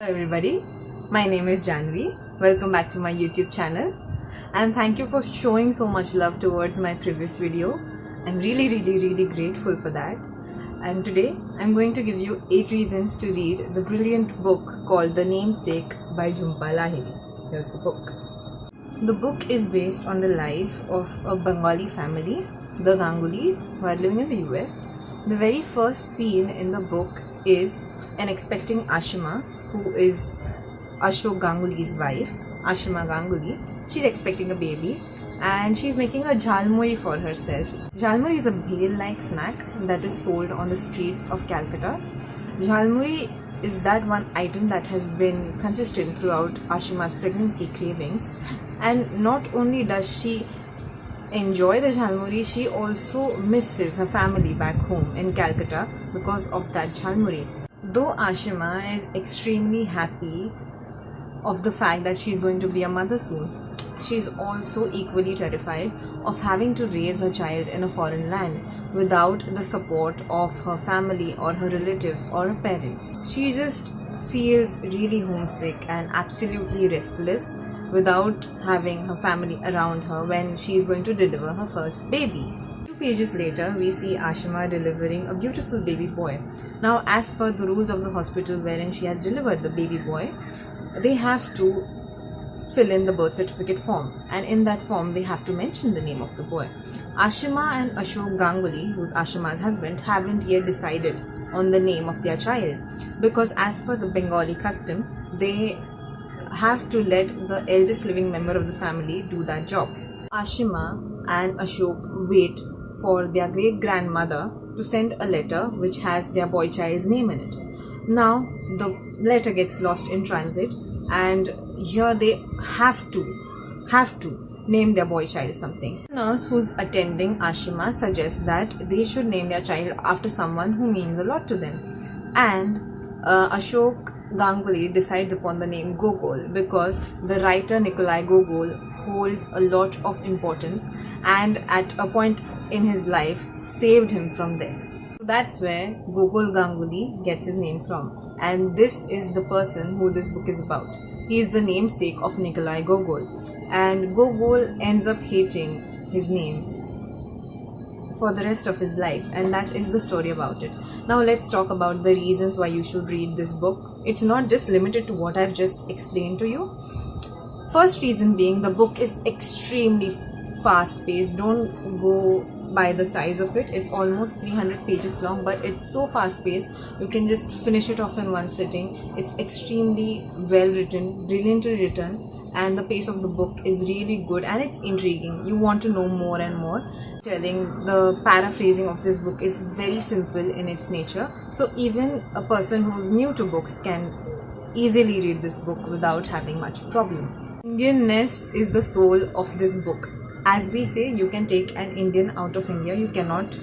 Hello everybody, my name is Janvi. Welcome back to my YouTube channel and thank you for showing so much love towards my previous video. I'm really grateful for that. And today I'm going to give you 8 reasons to read the brilliant book called The Namesake by Jhumpa Lahiri. Here's the book. The book is based on the life of a Bengali family, the Gangulis, who are living in the US. The very first scene in the book is an expecting Ashima, who is Ashok Ganguly's wife, Ashima Ganguly. She's expecting a baby and she's making a jhalmuri for herself. Jhalmuri is a bhel-like snack that is sold on the streets of Calcutta. Jhalmuri is that one item that has been consistent throughout Ashima's pregnancy cravings. And not only does she enjoy the jhalmuri, she also misses her family back home in Calcutta because of that jhalmuri. Though Ashima is extremely happy of the fact that she's going to be a mother soon, she's also equally terrified of having to raise her child in a foreign land without the support of her family or her relatives or her parents. She just feels really homesick and absolutely restless without having her family around her when she's going to deliver her first baby. 2 pages later, we see Ashima delivering a beautiful baby boy. Now, as per the rules of the hospital wherein she has delivered the baby boy, they have to fill in the birth certificate form, and in that form they have to mention the name of the boy. Ashima and Ashok Ganguly, who's Ashima's husband, haven't yet decided on the name of their child because as per the Bengali custom, they have to let the eldest living member of the family do that job. Ashima and Ashok wait for their great-grandmother to send a letter which has their boy child's name in it. Now, the letter gets lost in transit and here they have to name their boy child something. The nurse who's attending Ashima suggests that they should name their child after someone who means a lot to them. And Ashok Ganguly decides upon the name Gogol because the writer Nikolai Gogol holds a lot of importance and at a point in his life saved him from death. So that's where Gogol Ganguly gets his name from, and this is the person who this book is about. He is the namesake of Nikolai Gogol, and Gogol ends up hating his name for the rest of his life, and that is the story about it. Now let's talk about the reasons why you should read this book. It's not just limited to what I've just explained to you. First reason being, the book is extremely fast paced. Don't go by the size of it. It's almost 300 pages long, but it's so fast paced you can just finish it off in one sitting. It's extremely well written, brilliantly written, and the pace of the book is really good and it's intriguing. You want to know more and more. The paraphrasing of this book is very simple in its nature, so even a person who's new to books can easily read this book without having much problem. Indianness is the soul of this book. As we say, you can take an Indian out of India, you cannot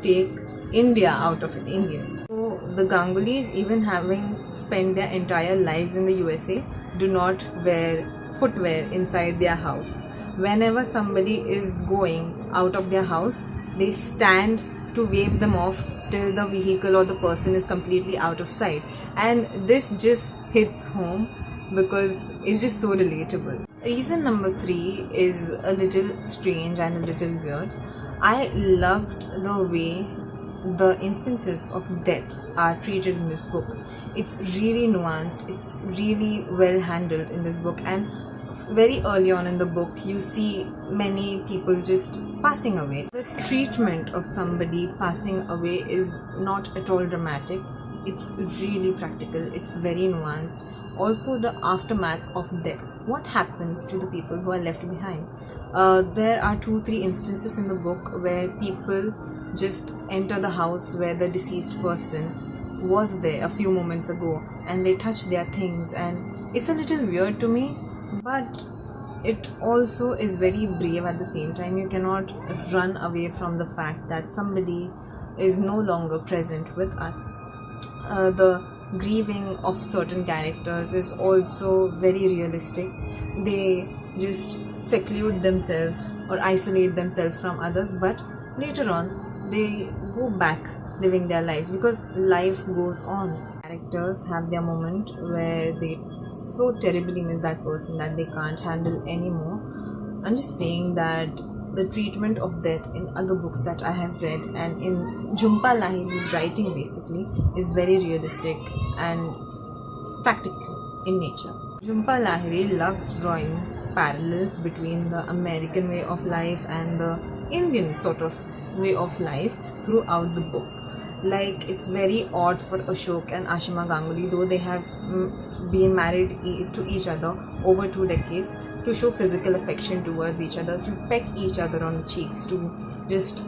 take India out of an Indian. So the Gangulys, even having spent their entire lives in the USA, do not wear footwear inside their house. Whenever somebody is going out of their house, they stand to wave them off till the vehicle or the person is completely out of sight. And this just hits home because it's just so relatable. Reason number 3 is a little strange and a little weird. I loved the way the instances of death are treated in this book. It's really nuanced, it's really well handled in this book, and very early on in the book you see many people just passing away. The treatment of somebody passing away is not at all dramatic. It's really practical, it's very nuanced. Also, the aftermath of death. What happens to the people who are left behind? There are 2-3 instances in the book where people just enter the house where the deceased person was there a few moments ago and they touch their things, and it's a little weird to me, but it also is very brave at the same time. You cannot run away from the fact that somebody is no longer present with us. The grieving of certain characters is also very realistic. They just seclude themselves or isolate themselves from others, but later on they go back living their lives because life goes on. characters have their moment where they so terribly miss that person that they can't handle anymore. I'm just saying that the treatment of death in other books that I have read and in Jhumpa Lahiri's writing basically is very realistic and practical in nature. Jhumpa Lahiri loves drawing parallels between the American way of life and the Indian sort of way of life throughout the book. Like, it's very odd for Ashok and Ashima Ganguly, though they have been married to each other over 2 decades, to show physical affection towards each other, to peck each other on the cheeks, to just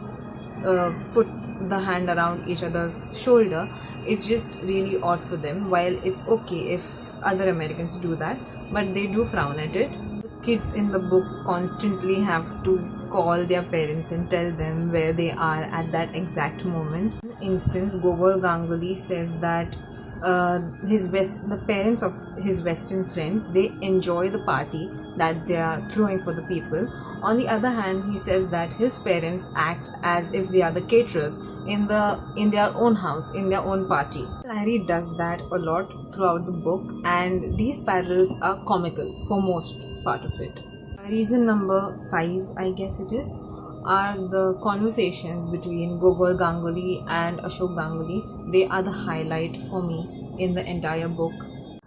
put the hand around each other's shoulder. It's just really odd for them, while it's okay if other Americans do that, but they do frown at it. The kids in the book constantly have to call their parents and tell them where they are at that exact moment. For instance, Gogol Ganguly says that the parents of his Western friends, they enjoy the party that they are throwing for the people. On the other hand, he says that his parents act as if they are the caterers in their own house, in their own party. Lahiri does that a lot throughout the book, and these parallels are comical for most part of it. Reason number 5, I guess it is, are the conversations between Gogol Ganguly and Ashok Ganguly. They are the highlight for me in the entire book.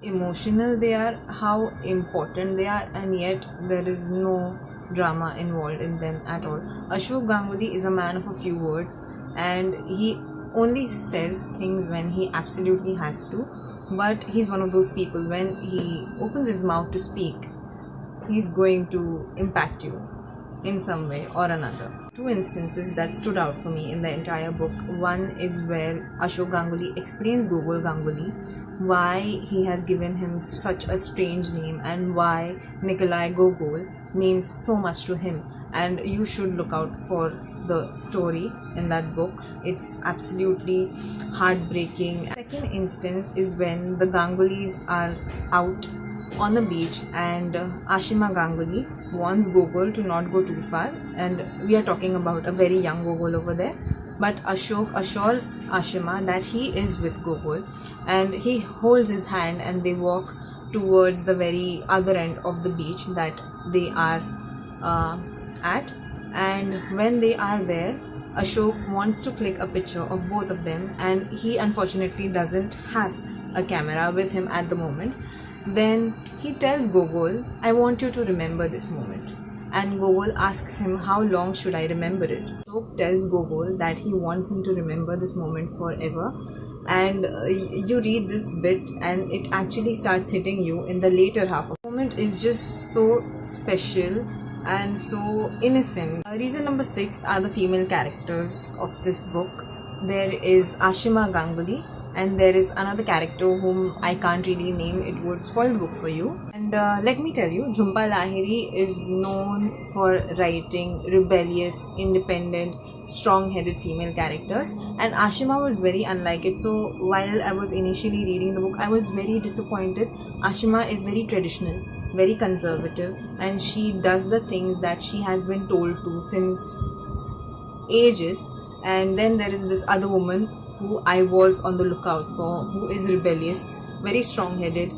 Emotional they are, how important they are, and yet there is no drama involved in them at all. Ashok Ganguly is a man of a few words, and he only says things when he absolutely has to, but he's one of those people, when he opens his mouth to speak, he's going to impact you in some way or another. 2 instances that stood out for me in the entire book. One is where Ashok Ganguly explains Gogol Ganguly why he has given him such a strange name and why Nikolai Gogol means so much to him, and you should look out for the story in that book. It's absolutely heartbreaking. Second instance is when the Gangulys are out on the beach and Ashima Ganguly wants Gogol to not go too far, and we are talking about a very young Gogol over there, but Ashok assures Ashima that he is with Gogol, and he holds his hand and they walk towards the very other end of the beach that they are at. And when they are there, Ashok wants to click a picture of both of them, and he unfortunately doesn't have a camera with him at the moment. Then he tells Gogol, I want you to remember this moment. And Gogol asks him, how long should I remember it? Ashok tells Gogol that he wants him to remember this moment forever. And you read this bit and it actually starts hitting you in the later half. The moment is just so special and so innocent. Reason number 6 are the female characters of this book. There is Ashima Ganguly, and there is another character whom I can't really name, it would spoil the book for you. And let me tell you, Jhumpa Lahiri is known for writing rebellious, independent, strong-headed female characters, and Ashima was very unlike it. So while I was initially reading the book, I was very disappointed. Ashima is very traditional, very conservative, and she does the things that she has been told to since ages. And then there is this other woman who I was on the lookout for, who is rebellious, very strong-headed,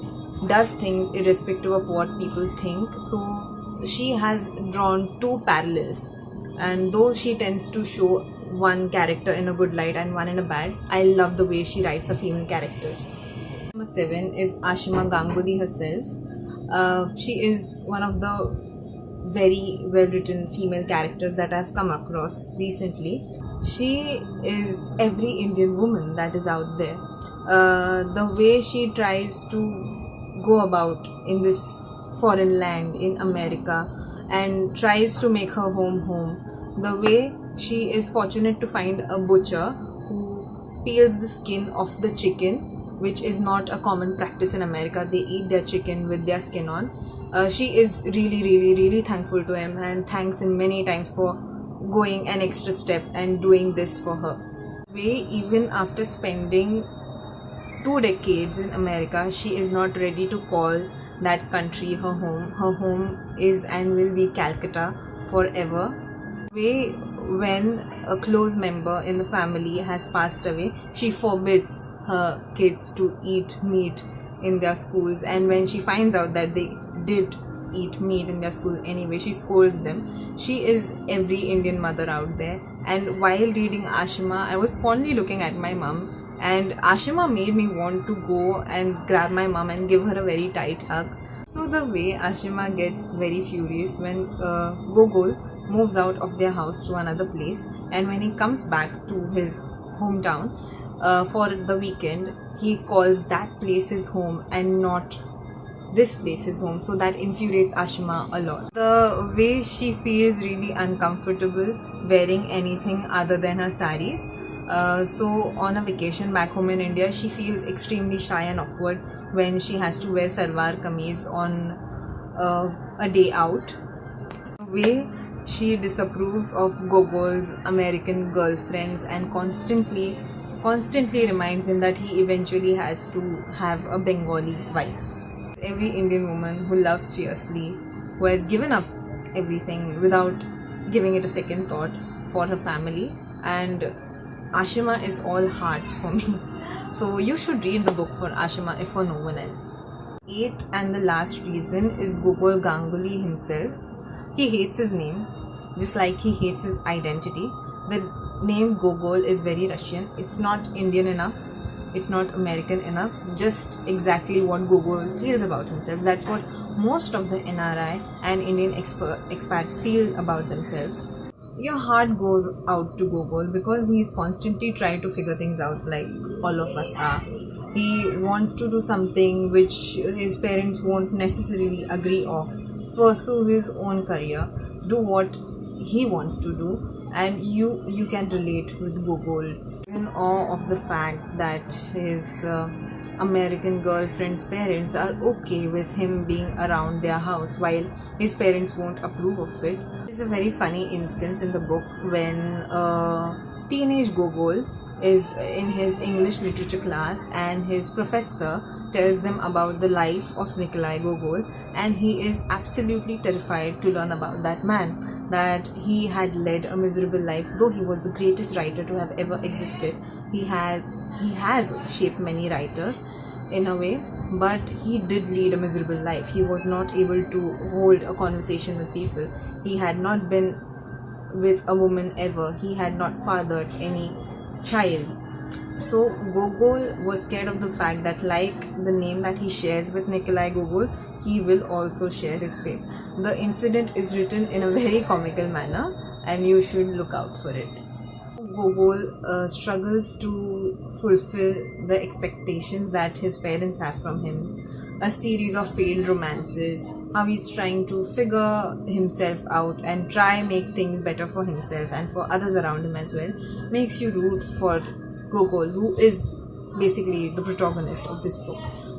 does things irrespective of what people think. So she has drawn 2 parallels, and though she tends to show one character in a good light and one in a bad, I love the way she writes her female characters. Number 7 is Ashima Ganguly herself. She is one of the very well written female characters that I've come across recently. She is every Indian woman that is out there. The way she tries to go about in this foreign land in America and tries to make her home. The way she is fortunate to find a butcher who peels the skin off the chicken, which is not a common practice in America. They eat their chicken with their skin on. She is really thankful to him and thanks him many times for going an extra step and doing this for her. Even after spending 2 decades in America, she is not ready to call that country her home. Her home is and will be Calcutta forever. When a close member in the family has passed away, she forbids her kids to eat meat in their schools, and when she finds out that they did eat meat in their school anyway, she scolds them. She is every Indian mother out there. And while reading Ashima, I was fondly looking at my mum, and Ashima made me want to go and grab my mum and give her a very tight hug. So the way Ashima gets very furious when Gogol moves out of their house to another place, and when he comes back to his hometown for the weekend, he calls that place his home and not this place his home. So that infuriates Ashima a lot. The way she feels really uncomfortable wearing anything other than her saris. So on a vacation back home in India, she feels extremely shy and awkward when she has to wear salwar kameez on a day out. The way she disapproves of Gogol's American girlfriends and constantly reminds him that he eventually has to have a Bengali wife. Every Indian woman who loves fiercely, who has given up everything without giving it a second thought for her family, and Ashima is all hearts for me. So you should read the book for Ashima if for no one else. Eighth and the last reason is Gogol Ganguly himself. He hates his name, just like he hates his identity. The name Gogol is very Russian. It's not Indian enough. It's not American enough. Just exactly what Gogol feels about himself. That's what most of the NRI and Indian expats feel about themselves. Your heart goes out to Gogol because he's constantly trying to figure things out like all of us are. He wants to do something which his parents won't necessarily agree of, pursue his own career, do what he wants to do, and you can relate with Gogol. In awe of the fact that his American girlfriend's parents are okay with him being around their house while his parents won't approve of it. There's a very funny instance in the book when teenage Gogol is in his English literature class and his professor tells them about the life of Nikolai Gogol, and he is absolutely terrified to learn about that man, that he had led a miserable life. Though he was the greatest writer to have ever existed, he has shaped many writers in a way, but he did lead a miserable life. He was not able to hold a conversation with people. He had not been with a woman ever. He had not fathered any child. So Gogol was scared of the fact that, like the name that he shares with Nikolai Gogol, he will also share his fate. The incident is written in a very comical manner, and you should look out for it. Gogol struggles to fulfill the expectations that his parents have from him. A series of failed romances, how he's trying to figure himself out and try make things better for himself and for others around him as well, makes you root for Gogol, who is basically the protagonist of this book.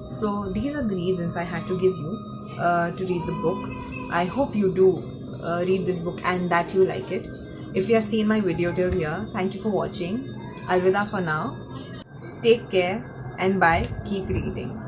So these are the reasons I had to give you to read the book. I hope you do read this book and that you like it. If you have seen my video till here, thank you for watching. Alvida for now. Take care and bye. Keep reading.